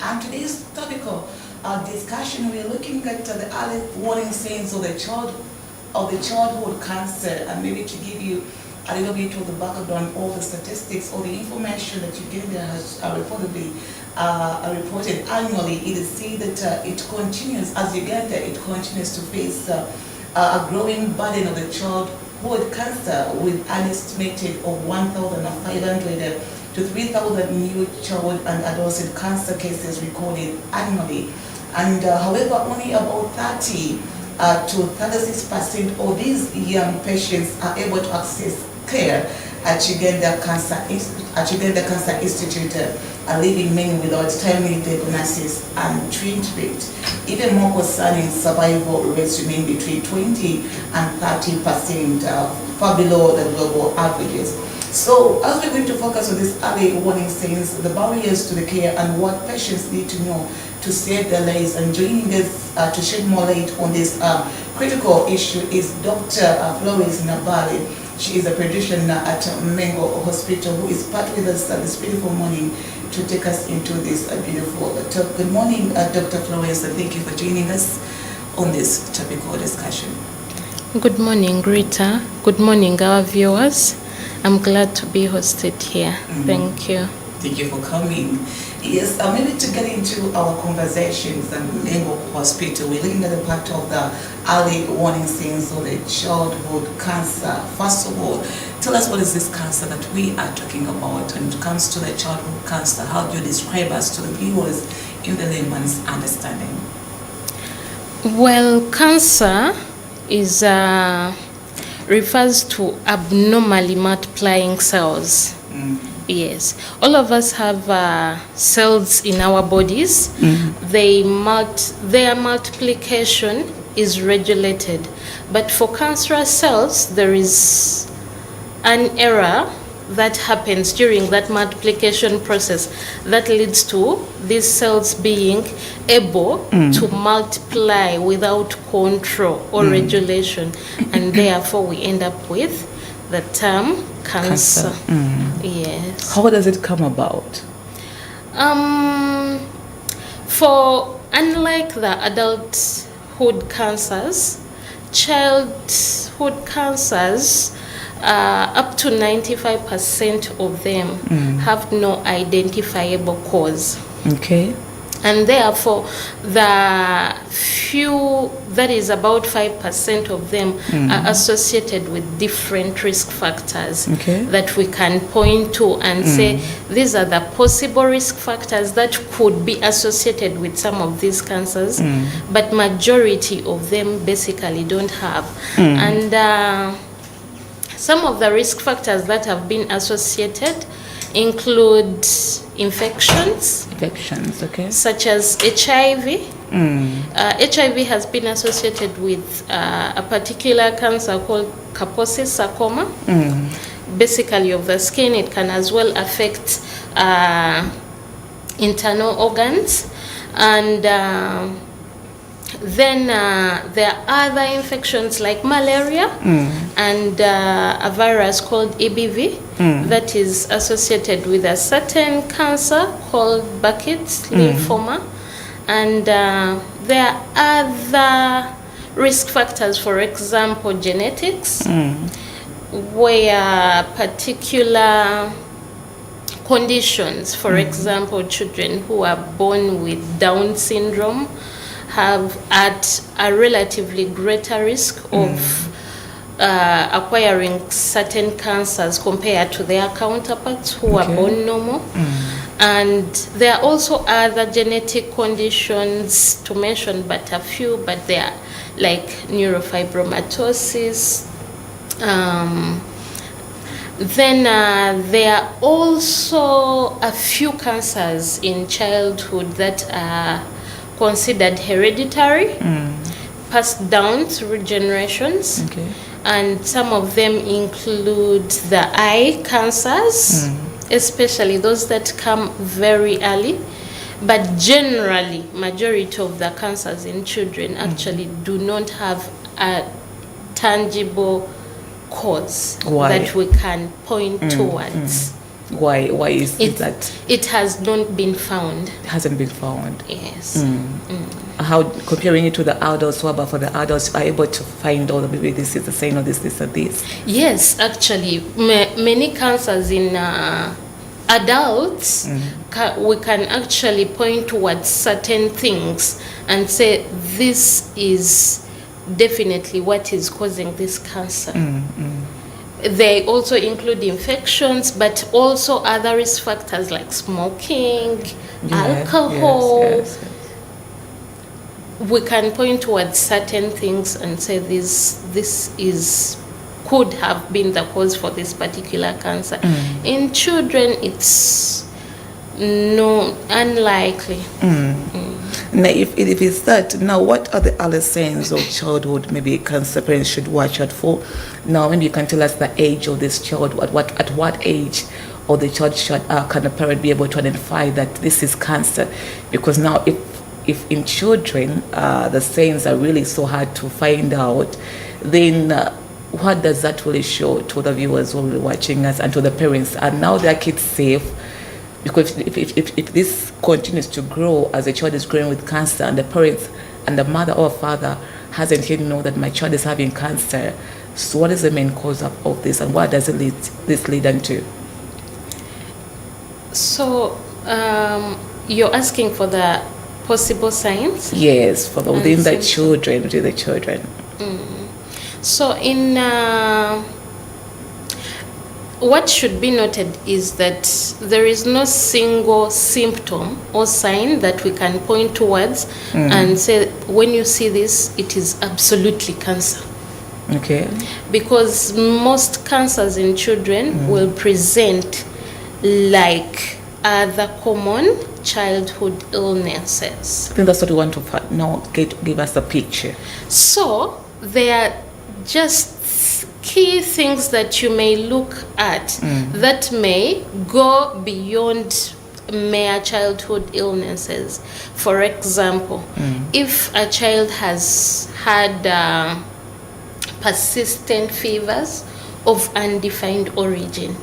And today's topical discussion, we're looking at the early warning signs of the childhood cancer, and maybe to give you a little bit of the background, all the statistics, all the information that you get there has reported annually. It is seen that it continues, as Uganda, it continues to face a growing burden of the childhood cancer, with an estimated of 1,500 to 3,000 new child and adolescent cancer cases recorded annually. And however, only about 30 to 36% of these young patients are able to access care at Uganda Cancer Institute, leaving many without timely diagnosis and treatment. Even more concerning, survival rates remain between 20 and 30%, far below the global averages. So, as we're going to focus on these early warning signs, the barriers to the care, and what patients need to know to save their lives, and joining us to shed more light on this critical issue is Dr. Florence Nabali. She is a pediatrician at Mengo Hospital, who is part with us this beautiful morning to take us into this beautiful talk. Good morning, Dr. Florence, and thank you for joining us on this topical discussion. Good morning, Rita. Good morning, our viewers. I'm glad to be hosted here. Thank you. Thank you for coming. Yes, maybe to get into our conversations and Mengo Hospital, we're looking at the part of the early warning signs of the childhood cancer. First of all, tell us, what is this cancer that we are talking about when it comes to the childhood cancer? How do you describe us to the viewers in the layman's understanding? Well, cancer is refers to abnormally multiplying cells. Yes, all of us have cells in our bodies. Their multiplication is regulated, but for cancerous cells there is an error that happens during that multiplication process that leads to these cells being able to multiply without control or regulation, and therefore we end up with the term cancer. Yes. How does it come about? For unlike the adulthood cancers, childhood cancers, up to 95% of them have no identifiable cause. Okay. And therefore, the few, that is about 5% of them, are associated with different risk factors that we can point to and say, these are the possible risk factors that could be associated with some of these cancers, but majority of them basically don't have. And some of the risk factors that have been associated include infections, okay, such as HIV. HIV has been associated with a particular cancer called Kaposi sarcoma, basically of the skin. It can as well affect internal organs, and then there are other infections like malaria and a virus called EBV that is associated with a certain cancer called Burkitt's lymphoma. And there are other risk factors, for example, genetics, where particular conditions, for example, children who are born with Down syndrome have at a relatively greater risk of acquiring certain cancers compared to their counterparts who are born normal. And there are also other genetic conditions to mention, but a few, but they are like neurofibromatosis. Then there are also a few cancers in childhood that are considered hereditary, passed down through generations. And some of them include the eye cancers, especially those that come very early. But generally, majority of the cancers in children actually do not have a tangible cause that we can point towards. Why is it that it has not been found? It hasn't been found. Yes. How, comparing it to the adults, what about for the adults, are able to find out maybe this is the same or this and this? Yes, actually, many cancers in adults, we can actually point towards certain things and say this is definitely what is causing this cancer. They also include infections, but also other risk factors like smoking, alcohol. Yes. We can point towards certain things and say this could have been the cause for this particular cancer. In children, it's unlikely. Now, if it is that, now what are the other signs of childhood maybe cancer parents should watch out for? Now, maybe you can tell us the age of this child. At what age or the child should can a parent be able to identify that this is cancer? Because now, if in children the signs are really so hard to find out, then what does that really show to the viewers who are watching us and to the parents? Are now their kids safe? Because if this continues to grow as a child is growing with cancer, and the parents and the mother or father hasn't yet know that my child is having cancer, so what is the main cause of this, and what does this lead into? So you're asking for the possible signs? Yes, for within the children. So in what should be noted is that there is no single symptom or sign that we can point towards and say, when you see this, it is absolutely cancer. Okay. Because most cancers in children will present like other common childhood illnesses. I think that's what we want to now give us a picture. So there are just key things that you may look at that may go beyond mere childhood illnesses. For example, if a child has had persistent fevers of undefined origin,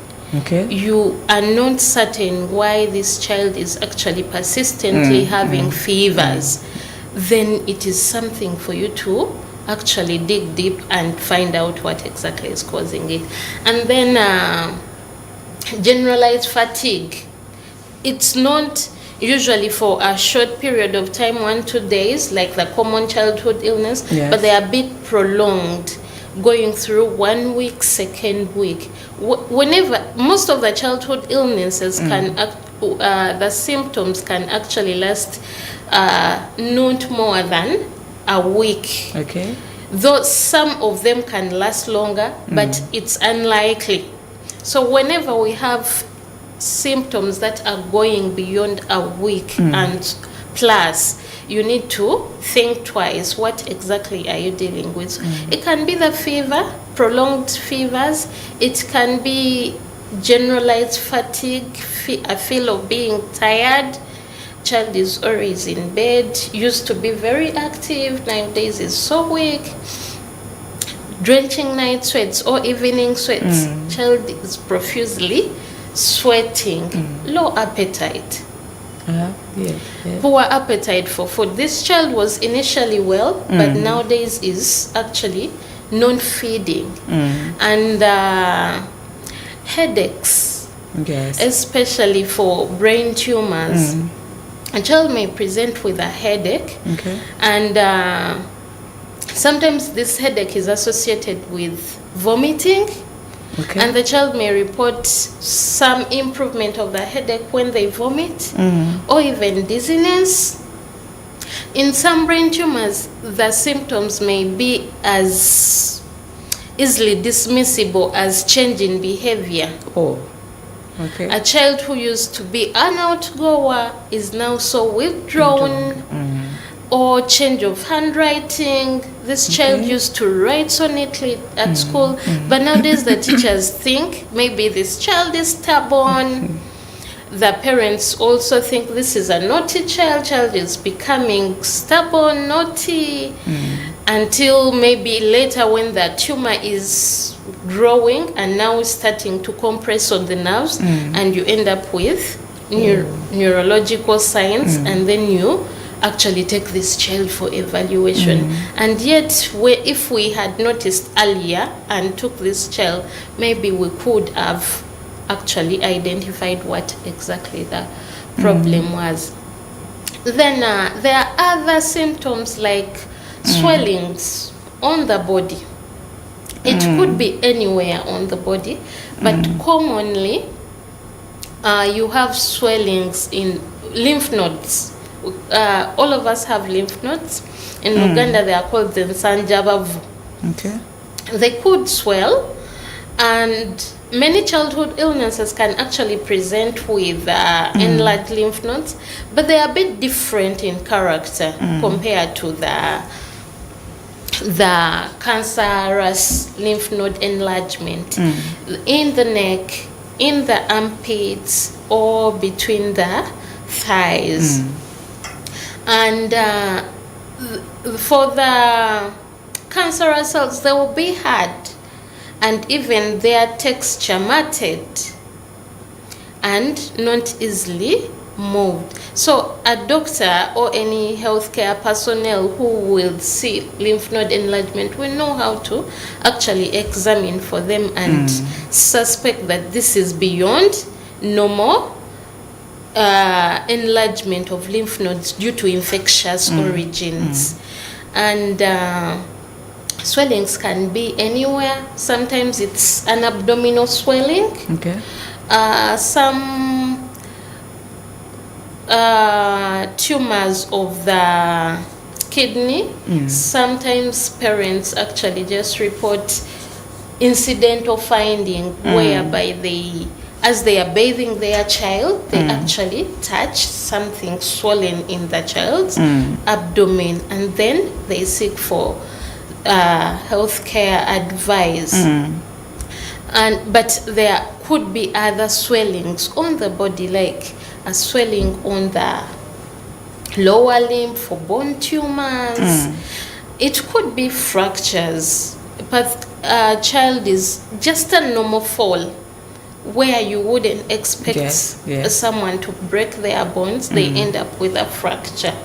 you are not certain why this child is actually persistently having fevers, then it is something for you to actually dig deep and find out what exactly is causing it. And then generalized fatigue. It's not usually for a short period of time, 1-2 days, like the common childhood illness, but they are a bit prolonged, going through 1 week, second week. Whenever, most of the childhood illnesses can, the symptoms can actually last not more than a week. Okay. Though some of them can last longer, but it's unlikely. So whenever we have symptoms that are going beyond a week and plus, you need to think twice. What exactly are you dealing with? It can be the fever, prolonged fevers. It can be generalized fatigue, a feel of being tired. Child is always in bed, used to be very active, nowadays is so weak. Drenching night sweats or evening sweats. Child is profusely sweating. Low appetite. Poor appetite for food. This child was initially well, but nowadays is actually non-feeding. And headaches, especially for brain tumors. A child may present with a headache, and sometimes this headache is associated with vomiting, and the child may report some improvement of the headache when they vomit, or even dizziness. In some brain tumors, the symptoms may be as easily dismissible as change in behavior. A child who used to be an outgoer is now so withdrawn, or change of handwriting. This child used to write so neatly at school, but nowadays the teachers think maybe this child is stubborn. The parents also think this is a naughty child. Child is becoming stubborn, naughty, until maybe later when the tumor is growing and now starting to compress on the nerves, and you end up with neurological signs, and then you actually take this child for evaluation. And yet, if we had noticed earlier and took this child, maybe we could have actually identified what exactly the problem was. Then there are other symptoms like swellings on the body. It could be anywhere on the body, but commonly you have swellings in lymph nodes. All of us have lymph nodes. In Uganda, they are called the Nsanjabavu. Okay. They could swell, and many childhood illnesses can actually present with enlarged lymph nodes, but they are a bit different in character compared to the cancerous lymph node enlargement in the neck, in the armpits, or between the thighs. And for the cancerous cells, they will be hard and even their texture matted and not easily moved. So a doctor or any healthcare personnel who will see lymph node enlargement will know how to actually examine for them and suspect that this is beyond normal enlargement of lymph nodes due to infectious origins. And swellings can be anywhere. Sometimes it's an abdominal swelling. Okay. Some tumors of the kidney. Sometimes parents actually just report incidental finding whereby as they are bathing their child, they actually touch something swollen in the child's abdomen, and then they seek for healthcare advice. But there could be other swellings on the body, like a swelling on the lower limb for bone tumors. It could be fractures, but a child is just a normal fall where you wouldn't expect someone to break their bones. They end up with a fracture.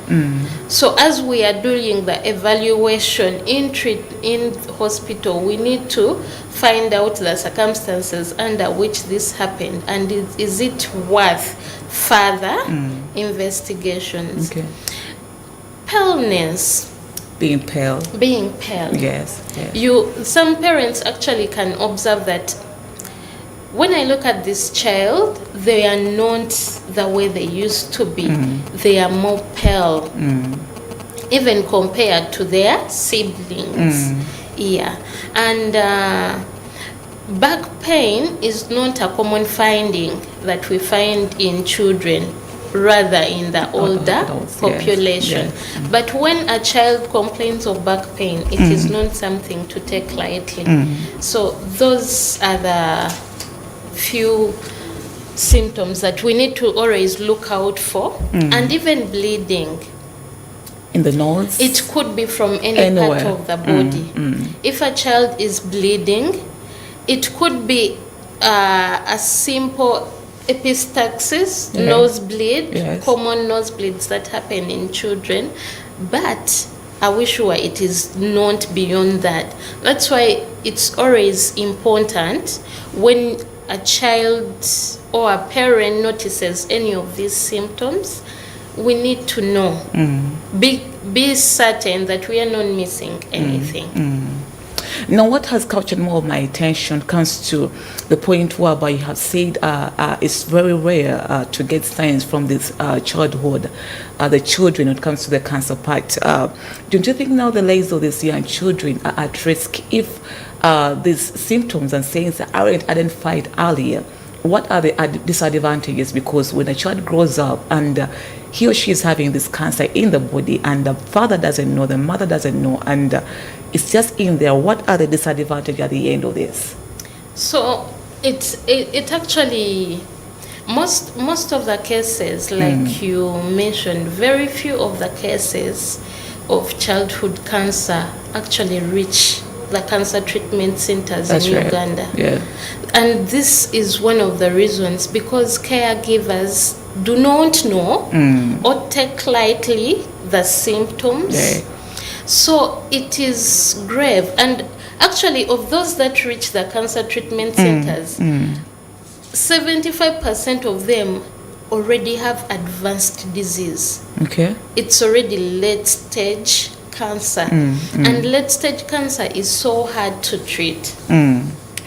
So as we are doing the evaluation in hospital, we need to find out the circumstances under which this happened, and is it worth further investigations. Paleness. Being pale. Yes. Some parents actually can observe that when I look at this child, they are not the way they used to be. They are more pale, even compared to their siblings. And back pain is not a common finding that we find in children, rather in the older population. But when a child complains of back pain, it is not something to take lightly. So those are the few symptoms that we need to always look out for. And even bleeding in the nose, it could be from any part of the body. If a child is bleeding, it could be a simple epistaxis, nosebleed, common nosebleeds that happen in children, but are we sure it is not beyond that? That's why it's always important when a child or a parent notices any of these symptoms, we need to know. Be certain that we are not missing anything. Now, what has captured more of my attention comes to the point whereby you have said it's very rare to get signs from this childhood, the children, when it comes to the cancer part. Don't you think now the lives of these young children are at risk if these symptoms and signs aren't identified earlier? What are the disadvantages? Because when a child grows up and he or she is having this cancer in the body and the father doesn't know, the mother doesn't know, and it's just in there, what are the disadvantages at the end of this? So it actually, most of the cases, like you mentioned, very few of the cases of childhood cancer actually reach the cancer treatment centers That's in right. Uganda. Yeah. And this is one of the reasons, because caregivers do not know or take lightly the symptoms. Yeah. So it is grave. And actually, of those that reach the cancer treatment centers, 75% of them already have advanced disease. Okay. It's already late stage cancer. And late stage cancer is so hard to treat.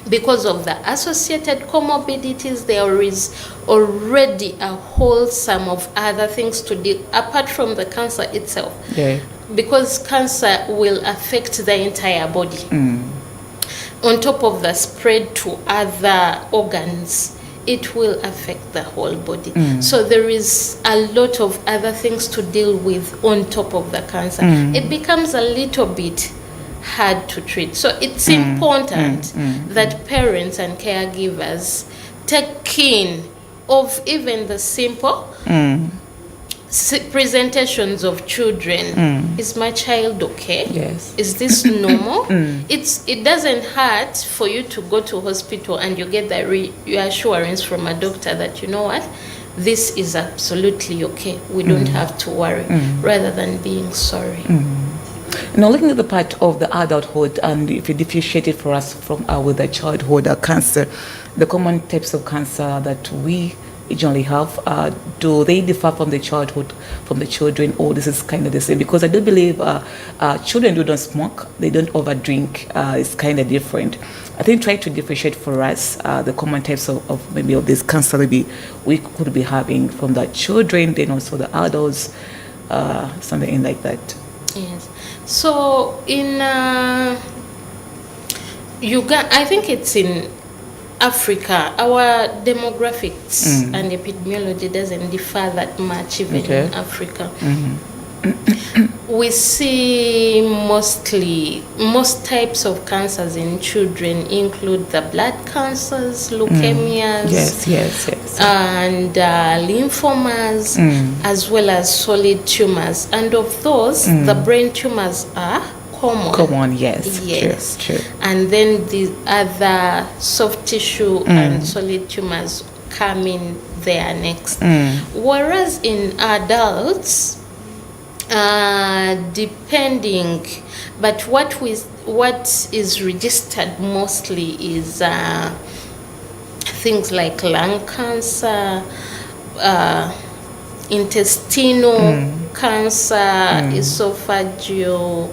Because of the associated comorbidities, there is already a whole sum of other things to deal, apart from the cancer itself. Yeah. Because cancer will affect the entire body. On top of the spread to other organs, it will affect the whole body. So there is a lot of other things to deal with on top of the cancer. It becomes a little bit hard to treat. So it's important that parents and caregivers take keen of even the simple presentations of children. Is my child okay? Yes. Is this normal? It doesn't hurt for you to go to hospital and you get that reassurance from a doctor that, you know what, this is absolutely okay. We don't have to worry, rather than being sorry. Now, looking at the part of the adulthood, and if you differentiate it for us from with the childhood cancer, the common types of cancer that we generally have, do they differ from the childhood, from the children, or this is kind of the same? Because I do believe children who don't smoke, they don't overdrink, it's kind of different. I think try to differentiate for us the common types of maybe of this cancer maybe we could be having from the children, then also the adults, something like that. Yes. So in Uganda, I think it's in Africa, our demographics and epidemiology doesn't differ that much even in Africa. We see most types of cancers in children include the blood cancers, leukemias, yes, and lymphomas, as well as solid tumors. And of those, the brain tumors are common. Yes. True. And then the other soft tissue and solid tumors come in there next. Whereas in adults, depending, but what is registered mostly is things like lung cancer, intestinal cancer, esophageal,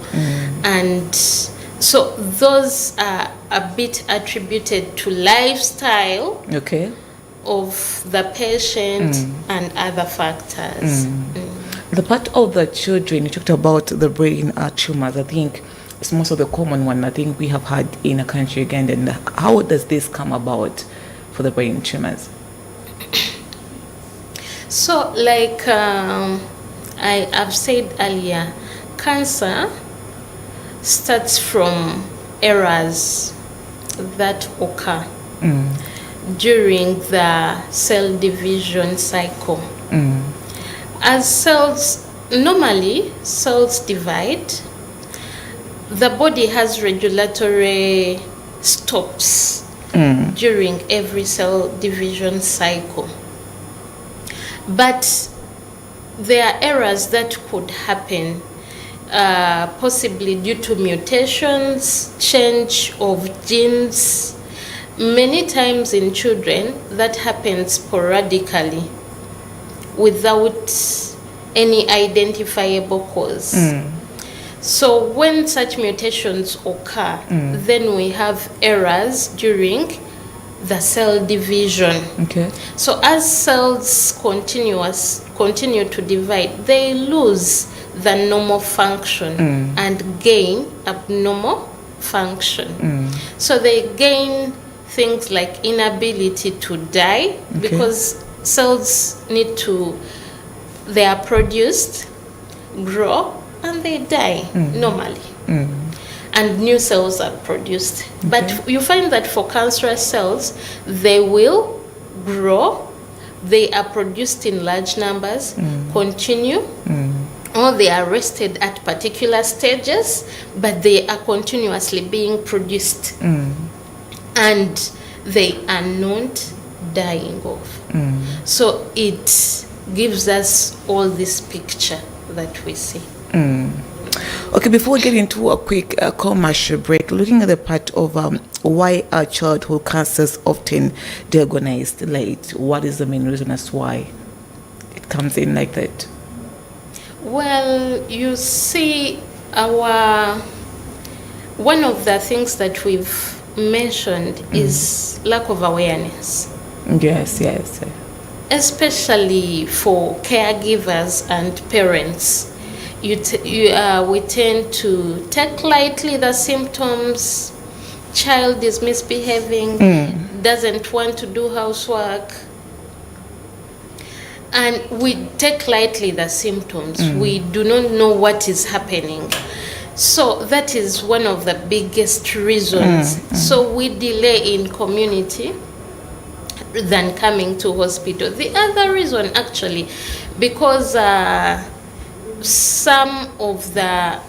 and so those are a bit attributed to lifestyle of the patient and other factors. The part of the children, you talked about the brain tumors, I think it's most of the common one I think we have had in a country, Uganda. And how does this come about for the brain tumors? So, like I've said earlier, cancer starts from errors that occur during the cell division cycle. As cells divide, the body has regulatory stops during every cell division cycle. But there are errors that could happen, possibly due to mutations, change of genes. Many times in children, that happens sporadically without any identifiable cause. So when such mutations occur, then we have errors during the cell division. So as cells continue to divide, they lose the normal function and gain abnormal function. So they gain things like inability to die, because cells they are produced, grow, and they die normally. And new cells are produced. But you find that for cancerous cells, they will grow, they are produced in large numbers, continue know they are arrested at particular stages, but they are continuously being produced. And they are not dying off. So it gives us all this picture that we see. Okay, before we get into a quick commercial break, looking at the part of why childhood cancers often diagnosed late, what is the main reason as to why it comes in like that? Well, you see, one of the things that we've mentioned is lack of awareness. Yes. Especially for caregivers and parents. We tend to take lightly the symptoms. Child is misbehaving, doesn't want to do housework, and we take lightly the symptoms. We do not know what is happening. So that is one of the biggest reasons. So we delay in community than coming to hospital. The other reason, actually, because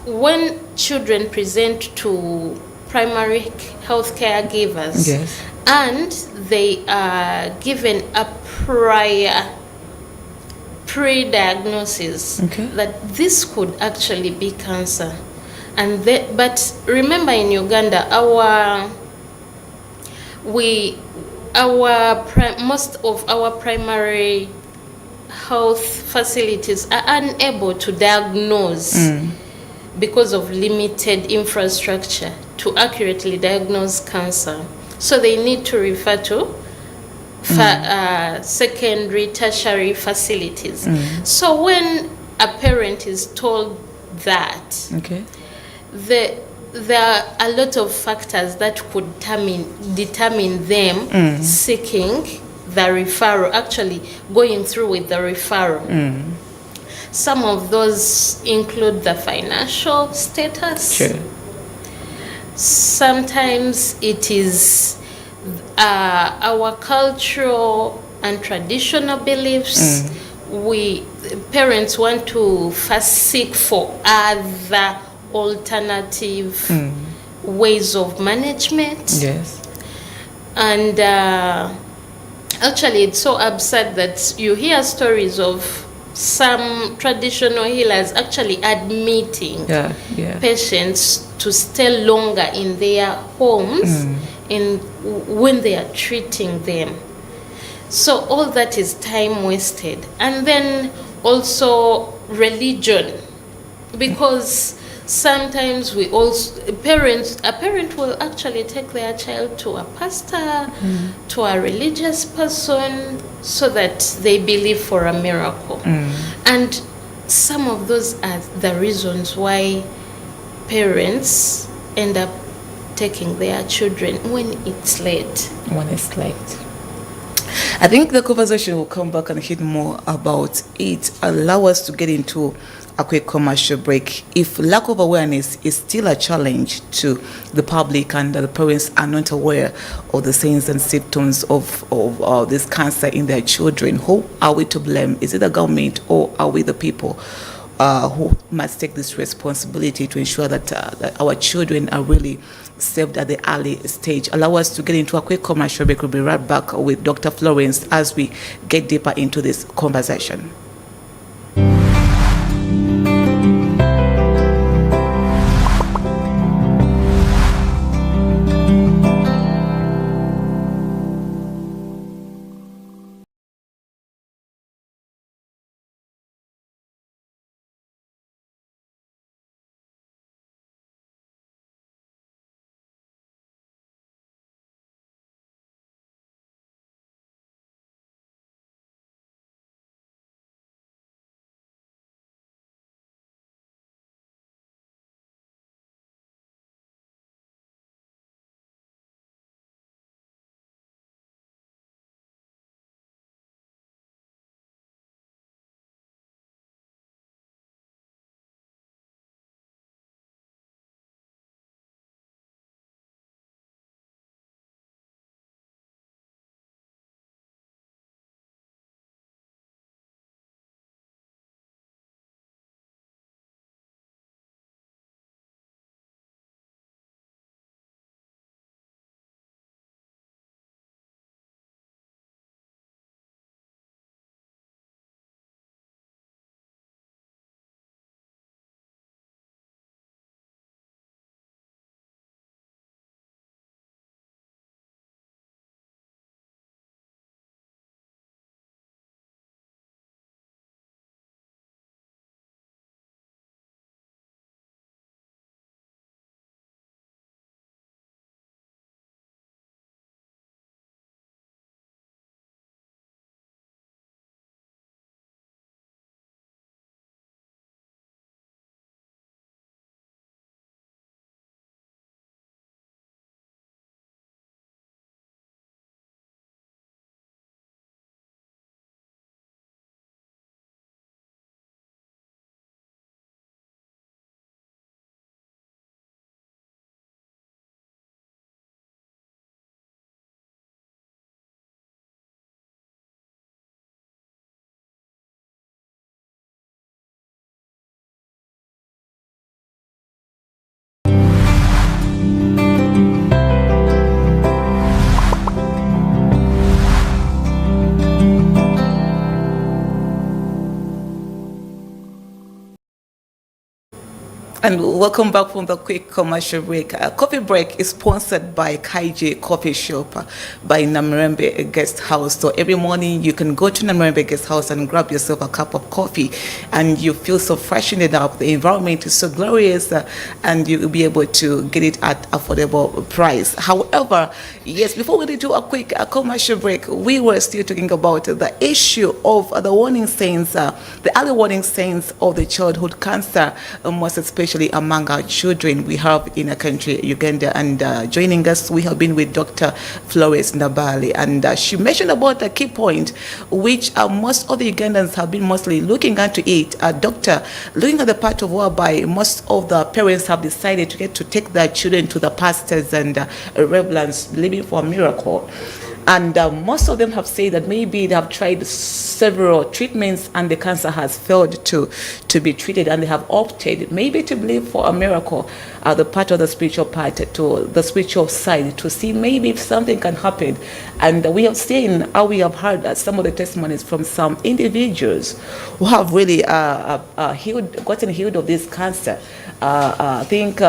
when children present to primary health care givers, Yes. and they are given a pre-diagnosis that this could actually be cancer. But remember, in Uganda, most of our primary health facilities are unable to diagnose because of limited infrastructure to accurately diagnose cancer. So they need to refer to secondary, tertiary facilities. So when a parent is told that, there are a lot of factors that could determine them seeking the referral, actually going through with the referral. Some of those include the financial status. Sure. Sometimes it is our cultural and traditional beliefs. Parents want to first seek for other alternative ways of management. Yes. And actually, it's so absurd that you hear stories of some traditional healers actually admitting patients to stay longer in their homes when they are treating them. So all that is time wasted. And then also religion, because sometimes a parent will actually take their child to a pastor, to a religious person, so that they believe for a miracle. And some of those are the reasons why parents end up taking their children when it's late. I think the conversation will come back and hit more about it. Allow us to get into a quick commercial break. If lack of awareness is still a challenge to the public and the parents are not aware of the signs and symptoms of this cancer in their children, who are we to blame? Is it the government, or are we the people who must take this responsibility to ensure that our children are really saved at the early stage? Allow us to get into a quick commercial break. We'll be right back with Dr. Florence as we get deeper into this conversation. And welcome back from the quick commercial break. Coffee Break is sponsored by Kaiji Coffee Shop by Namirembe Guest House. So every morning you can go to Namirembe Guest House and grab yourself a cup of coffee, and you feel so freshened up. The environment is so glorious, and you'll be able to get it at affordable price. However, yes, before we do a quick commercial break, we were still talking about the issue of the warning signs, the early warning signs of the childhood cancer, most especially among our children we have in a country, Uganda. And joining us, we have been with Dr. Florence Nabali, and she mentioned about a key point, which most of the Ugandans have been mostly looking into it. Doctor, looking at the part of whereby most of the parents have decided to take their children to the pastors and reverends, believing for a miracle. And most of them have said that maybe they have tried several treatments and the cancer has failed to be treated, and they have opted maybe to believe for a miracle, the part of the spiritual part, to the spiritual side, to see maybe if something can happen. And we have seen, we have heard some of the testimonies from some individuals who have really gotten healed of this cancer. I think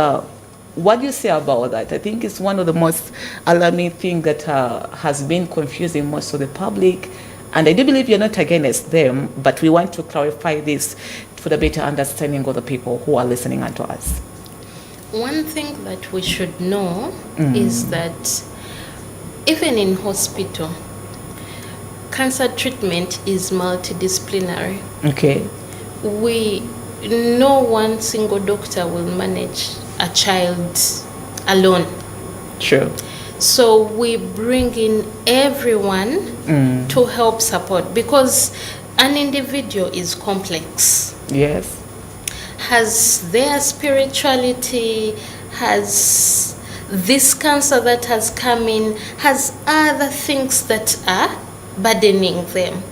what do you say about that? I think it's one of the most alarming things that has been confusing most of the public. And I do believe you're not against them, but we want to clarify this for the better understanding of the people who are listening unto us. One thing that we should know is that even in hospital, cancer treatment is multidisciplinary. Okay. No one single doctor will manage a child alone. Sure. So we bring in everyone to help support, because an individual is complex. Yes. Has their spirituality, has this cancer that has come in, has other things that are burdening them.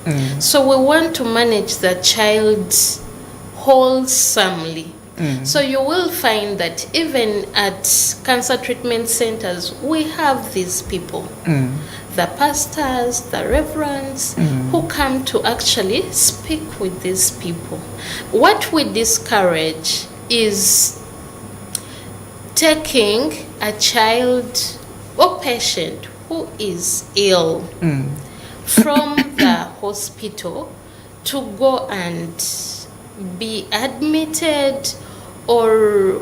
So we want to manage the child wholesomely. So you will find that even at cancer treatment centers, we have these people, the pastors, the reverends, who come to actually speak with these people. What we discourage is taking a child or patient who is ill from the hospital to go and be admitted or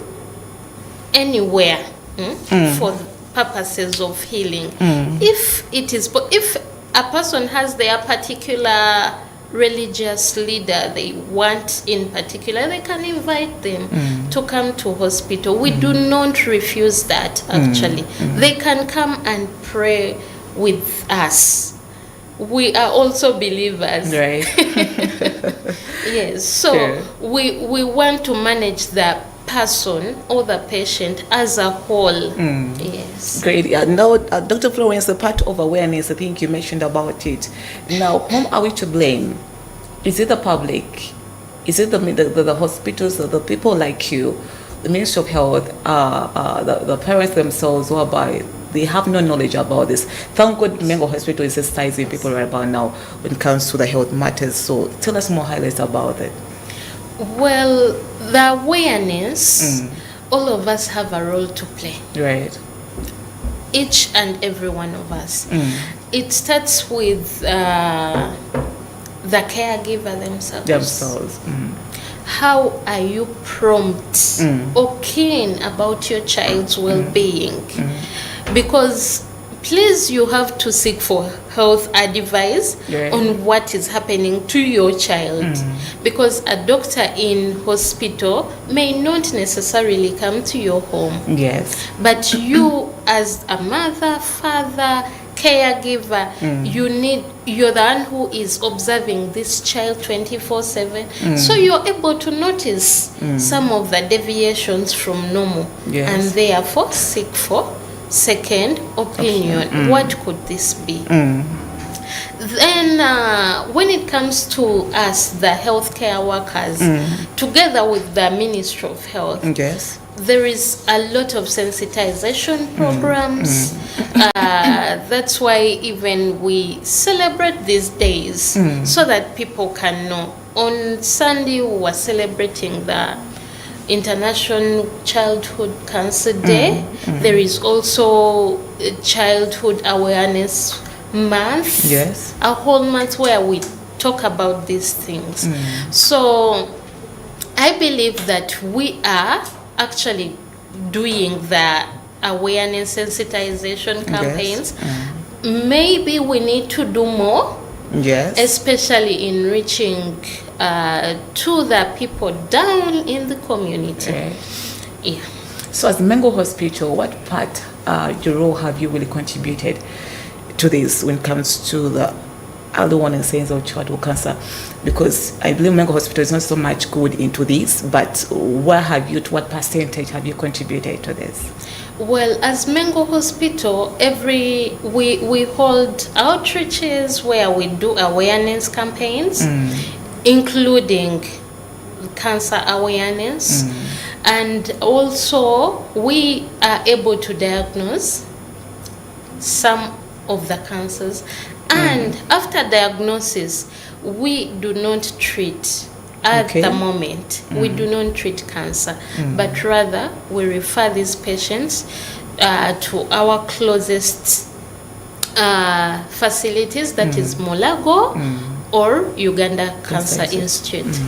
anywhere for the purposes of healing. If a person has their particular religious leader they want in particular, they can invite them to come to hospital. We do not refuse that, actually. They can come and pray with us. We are also believers. Right. Yes, so Sure. we want to manage the person or the patient as a whole. Yes. Great. Now, Dr. Florence, the part of awareness, I think you mentioned about it. Now, whom are we to blame? Is it the public? Is it the hospitals, the people like you, the Ministry of Health, the parents themselves, whereby they have no knowledge about this? Thank God Mengo Hospital is sensitizing people right about now when it comes to the health matters. So tell us more highlights about it. Well, the awareness, all of us have a role to play. Right. Each and every one of us. It starts with the caregiver themselves. How are you prompt or keen about your child's well-being? Because please, you have to seek for health advice on what is happening to your child. Because a doctor in hospital may not necessarily come to your home. Yes. But you, as a mother, father, caregiver, you're the one who is observing this child 24/7. So you're able to notice some of the deviations from normal. Yes. And therefore seek for second opinion. What could this be? Then when it comes to us, the healthcare workers, together with the Ministry of Health, Yes. there is a lot of sensitization programs. That's why even we celebrate these days so that people can know. On Sunday, we were celebrating the International Childhood Cancer Day. There is also a Childhood Awareness Month. Yes. A whole month where we talk about these things. So I believe that we are actually doing the awareness sensitization campaigns. Maybe we need to do more. Yes. Especially in reaching to the people down in the community. Okay. Yeah. So as Mengo Hospital, what part, your role have you really contributed to this when it comes to the early warning signs of childhood cancer? Because I believe Mengo Hospital is not so much good into this, but what percentage have you contributed to this? Well, as Mengo Hospital, we hold outreaches where we do awareness campaigns, including cancer awareness, and also we are able to diagnose some of the cancers. And after diagnosis, we do not treat. At the moment, we do not treat cancer, but rather we refer these patients to our closest facilities, that is Mulago or Uganda Cancer Institute.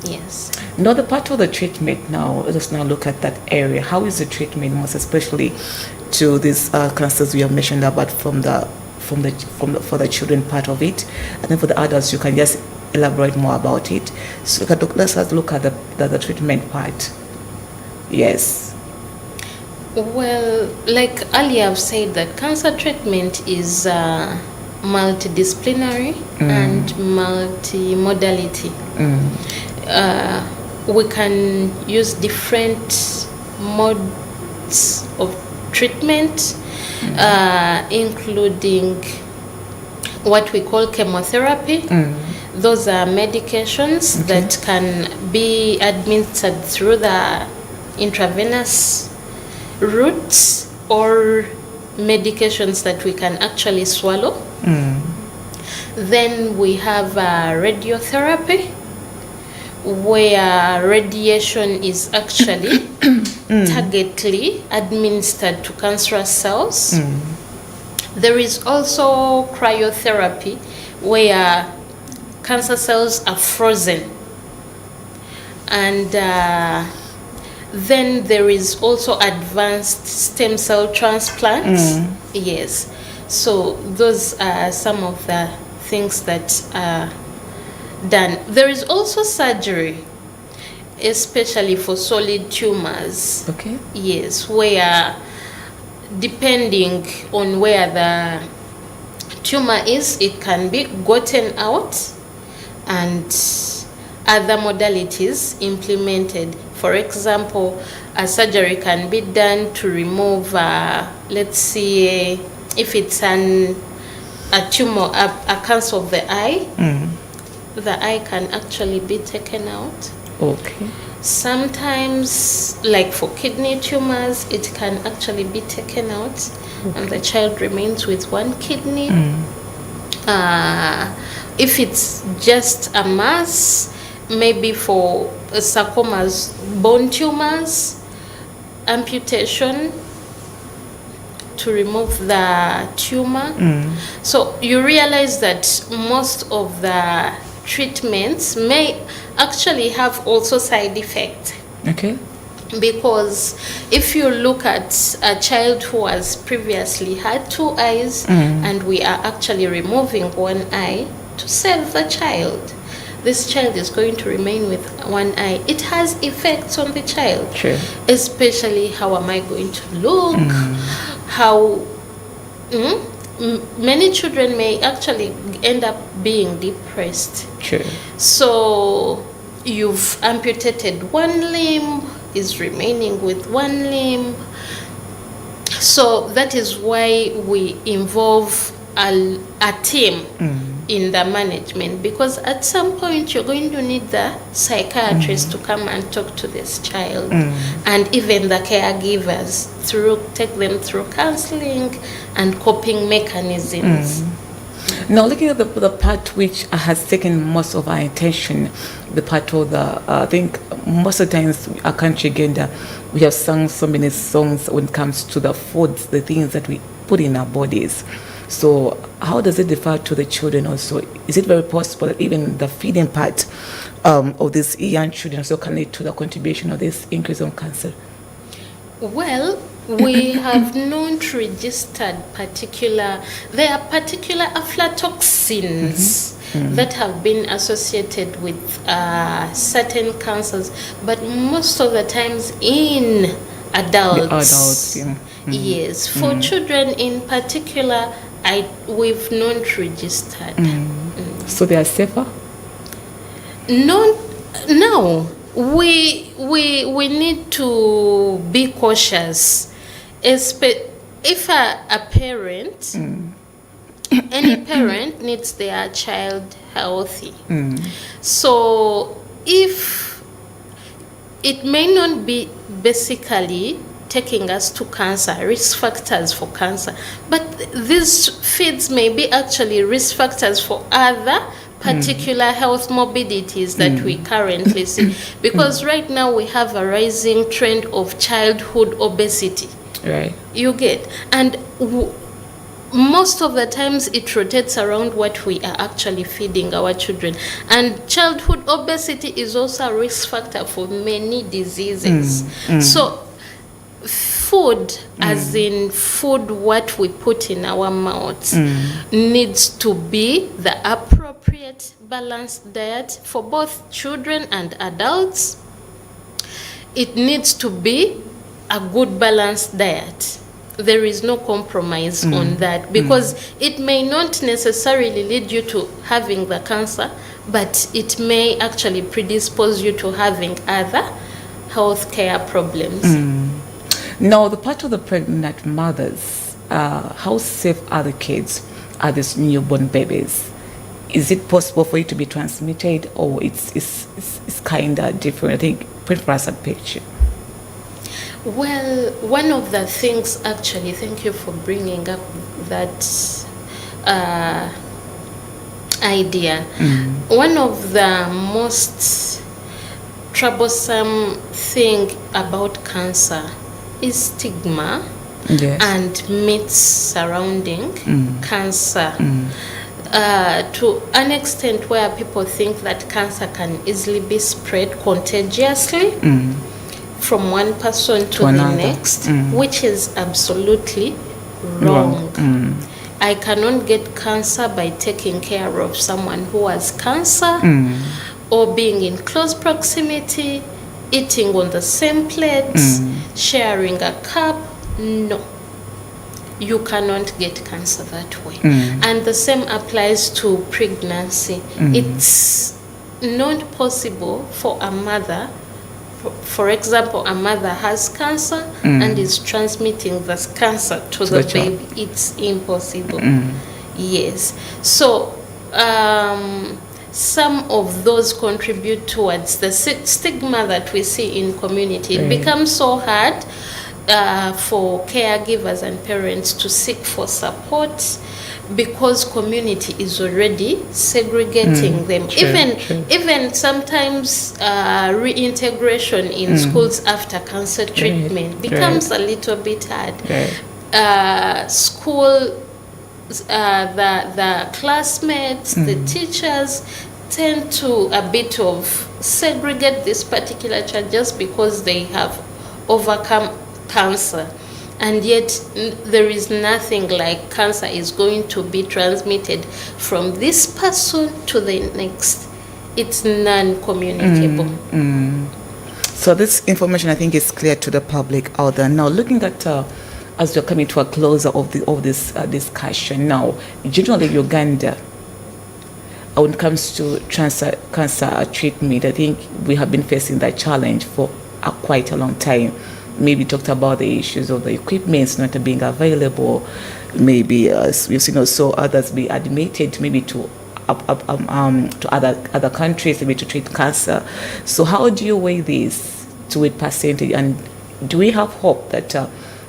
Yes. Now the part of the treatment now, let us now look at that area. How is the treatment, most especially to these cancers we have mentioned about for the children part of it, and then for the adults you can just elaborate more about it. So let's look at the treatment part. Yes. Well, like earlier I've said that cancer treatment is multidisciplinary and multimodality. We can use different modes of treatment, including what we call chemotherapy. Those are medications that can be administered through the intravenous routes, or medications that we can actually swallow. Then we have radiotherapy, where radiation is actually targetedly administered to cancerous cells. There is also cryotherapy, where cancer cells are frozen. And then there is also advanced stem cell transplants. Yes. So those are some of the things that are done. There is also surgery, especially for solid tumors. Okay. Yes, where depending on where the tumor is, it can be gotten out and other modalities implemented. For example, a surgery can be done to remove, let's say, if it's a tumor, a cancer of the eye, the eye can actually be taken out. Okay. Sometimes, like for kidney tumors, it can actually be taken out, and the child remains with one kidney. If it's just a mass, maybe for sarcomas, bone tumors, amputation to remove the tumor. So you realize that most of the treatments may actually have also side effects. Okay. Because if you look at a child who has previously had two eyes, and we are actually removing one eye to save the child, this child is going to remain with one eye. It has effects on the child. Sure. Especially, how am I going to look? How many children may actually end up being depressed. Sure. So you've amputated one limb, is remaining with one limb. So that is why we involve a team in the management, because at some point you're going to need the psychiatrist to come and talk to this child, and even the caregivers, take them through counseling and coping mechanisms. Now, looking at the part which has taken most of our attention, the part of the, I think most of the times our country again, we have sung so many songs when it comes to the foods, the things that we put in our bodies. So how does it differ to the children also? Is it very possible that even the feeding part of these young children also can lead to the contribution of this increase on cancer? Well, we have not registered there are particular aflatoxins that have been associated with certain cancers, but most of the times in adults. Yes, for children in particular, we've not registered. So they are safer? No. We need to be cautious. If a parent, any parent needs their child healthy. So if it may not be basically taking us to cancer, risk factors for cancer, but these feeds may be actually risk factors for other particular health morbidities that we currently see, because right now we have a rising trend of childhood obesity. Right. You get, and most of the times it rotates around what we are actually feeding our children, and childhood obesity is also a risk factor for many diseases. So food, as in food, what we put in our mouths, needs to be the appropriate balanced diet for both children and adults. It needs to be a good balanced diet. There is no compromise on that, because it may not necessarily lead you to having the cancer, but it may actually predispose you to having other health care problems. Now, the part of the pregnant mothers, how safe are the kids, are these newborn babies? Is it possible for it to be transmitted, or it's kind of different? I think, paint for us a picture. Well, one of the things, actually, thank you for bringing up that idea. One of the most troublesome thing about cancer is stigma and myths surrounding cancer. To an extent where people think that cancer can easily be spread contagiously from one person to the next, which is absolutely wrong. I cannot get cancer by taking care of someone who has cancer or being in close proximity, eating on the same plate, sharing a cup. No. You cannot get cancer that way. And the same applies to pregnancy. It's not possible for a mother, for example, a mother has cancer and is transmitting this cancer to the baby. It's impossible. Yes. So some of those contribute towards the stigma that we see in community. It becomes so hard for caregivers and parents to seek for support, because community is already segregating them. Even sometimes reintegration in schools after cancer treatment becomes a little bit hard. School, the classmates, the teachers tend to a bit of segregate this particular child just because they have overcome cancer. And yet there is nothing like cancer is going to be transmitted from this person to the next. It's non-communicable. So this information, I think, is clear to the public out there. Now, looking at, as we're coming to a closer of this discussion now, generally Uganda, when it comes to cancer treatment, I think we have been facing that challenge for quite a long time. Maybe talked about the issues of the equipment not being available. Maybe we've seen also others be admitted maybe to other countries maybe to treat cancer. So how do you weigh this to a percentage? And do we have hope that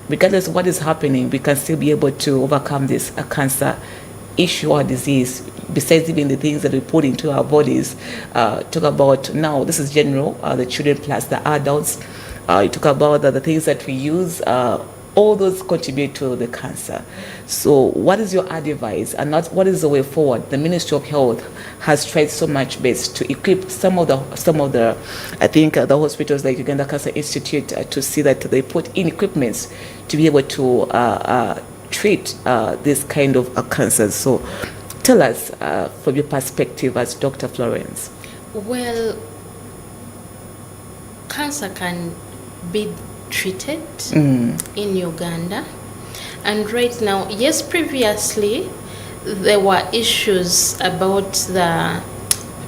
regardless of what is happening, we can still be able to overcome this cancer issue or disease, besides even the things that we put into our bodies. Talk about now, this is general, the children plus the adults. You talk about the things that we use, all those contribute to the cancer. So what is your advice, and what is the way forward? The Ministry of Health has tried so much best to equip some of the I think the hospitals like Uganda Cancer Institute to see that they put in equipments to be able to treat this kind of cancers. So tell us from your perspective as Dr. Florence. Well, cancer can be treated in Uganda, and right now, yes, previously there were issues about the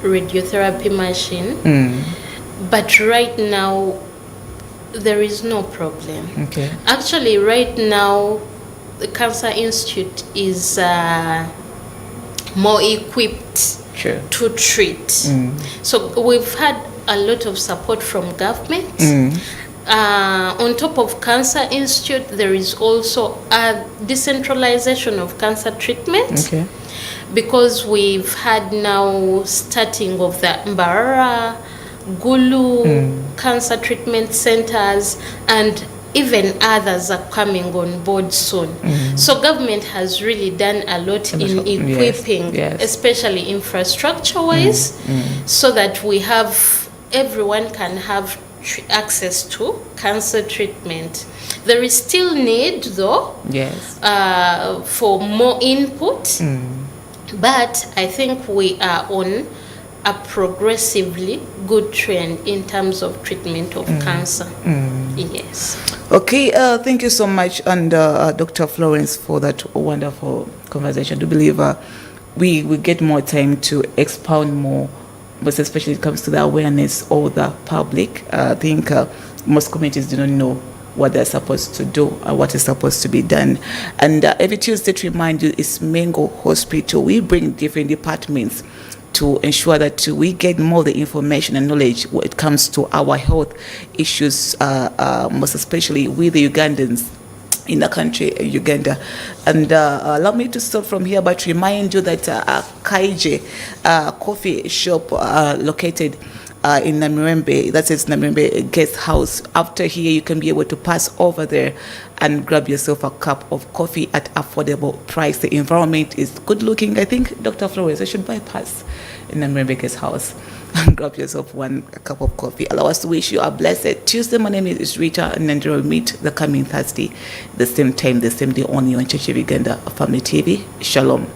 radiotherapy machine, but right now there is no problem. Okay. Actually, right now the Cancer Institute is more equipped to treat. So we've had a lot of support from government. On top of Cancer Institute, there is also a decentralization of cancer treatment, because we've had now starting of the Mbarara, Gulu cancer treatment centers, and even others are coming on board soon. So government has really done a lot in equipping, especially infrastructure-wise, so that we have, everyone can have access to cancer treatment. There is still need, though, for more input, but I think we are on a progressively good trend in terms of treatment of cancer. Yes. Okay, thank you so much, and Dr. Florence, for that wonderful conversation. I do believe we will get more time to expound more, but especially when it comes to the awareness of the public. I think most communities do not know what they're supposed to do and what is supposed to be done. And every Tuesday, to remind you, is Mengo Hospital. We bring different departments to ensure that we get more of the information and knowledge when it comes to our health issues, most especially with the Ugandans in the country, Uganda. And allow me to stop from here, but remind you that Kaije coffee shop located in Namirembe, that is Namirembe Guest House. After here, you can be able to pass over there and grab yourself a cup of coffee at affordable price. The environment is good looking. I think, Dr. Flores, I should bypass in Namirembe Guest House and grab yourself a cup of coffee. Allow us to wish you a blessed Tuesday. My name is Rita, and then we'll meet the coming Thursday, the same time, the same day, only on Church of Uganda Family TV. Shalom.